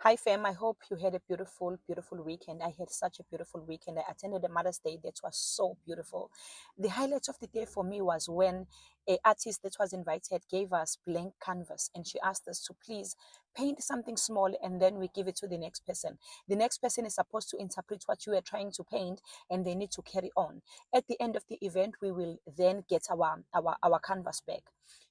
Hi, fam. I hope you had a beautiful, beautiful weekend. I had such a beautiful weekend. I attended a Mother's Day that was so beautiful. The highlight of the day for me was when a artist that was invited gave us blank canvas and she asked us to please paint something small and then we give it to the next person. The next person is supposed to interpret what you are trying to paint and they need to carry on. At the end of the event, we will then get our canvas back.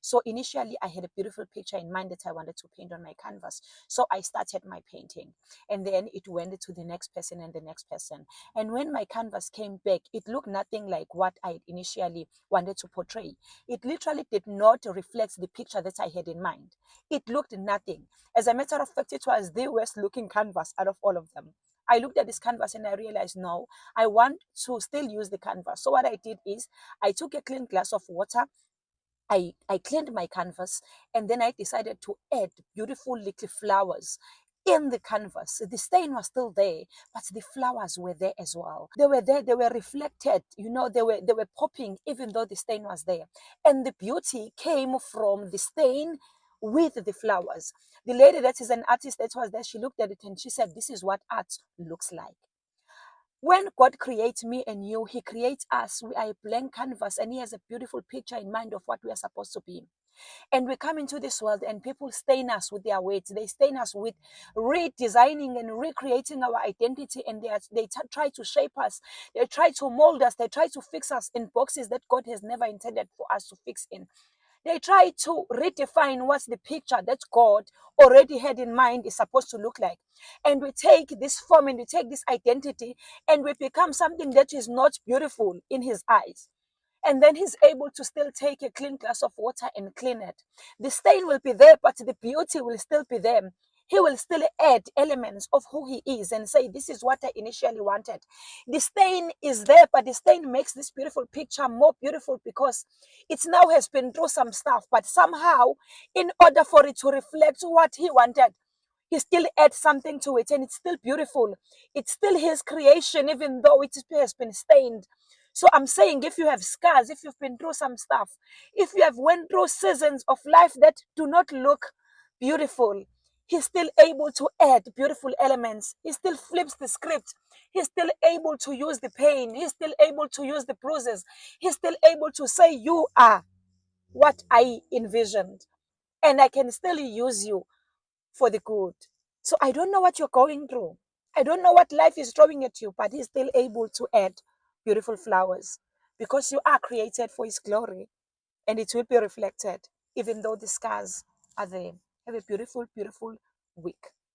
So initially, I had a beautiful picture in mind that I wanted to paint on my canvas. So I started my painting and then it went to the next person and the next person. And when my canvas came back, it looked nothing like what I initially wanted to portray. It literally did not reflect the picture that I had in mind. It looked nothing. As a matter of fact, it was the worst looking canvas out of all of them. I looked at this canvas and I realized, no, I want to still use the canvas. So what I did is I took a clean glass of water. I cleaned my canvas and then I decided to add beautiful little flowers in the canvas. The stain was still there, but the flowers were there as well. They were there, they were reflected, they were popping even though the stain was there. And the beauty came from the stain with the flowers. The lady that is an artist that was there, she looked at it and she said, "This is what art looks like." When God creates me and you, He creates us. We are a blank canvas, and He has a beautiful picture in mind of what we are supposed to be. And we come into this world, and people stain us with their words. They stain us with redesigning and recreating our identity, and they try to shape us. They try to mold us. They try to fix us in boxes that God has never intended for us to fix in. They try to redefine what the picture that God already had in mind is supposed to look like. And we take this form and we take this identity and we become something that is not beautiful in His eyes. And then He's able to still take a clean glass of water and clean it. The stain will be there, but the beauty will still be there. He will still add elements of who He is and say, "This is what I initially wanted." The stain is there, but the stain makes this beautiful picture more beautiful because it now has been through some stuff. But somehow, in order for it to reflect what He wanted, He still adds something to it and it's still beautiful. It's still His creation, even though it has been stained. So I'm saying, if you have scars, if you've been through some stuff, if you have went through seasons of life that do not look beautiful, He's still able to add beautiful elements. He still flips the script. He's still able to use the pain. He's still able to use the bruises. He's still able to say, "You are what I envisioned, and I can still use you for the good." So I don't know what you're going through. I don't know what life is throwing at you, but He's still able to add beautiful flowers because you are created for His glory and it will be reflected even though the scars are there. Have a beautiful, beautiful week.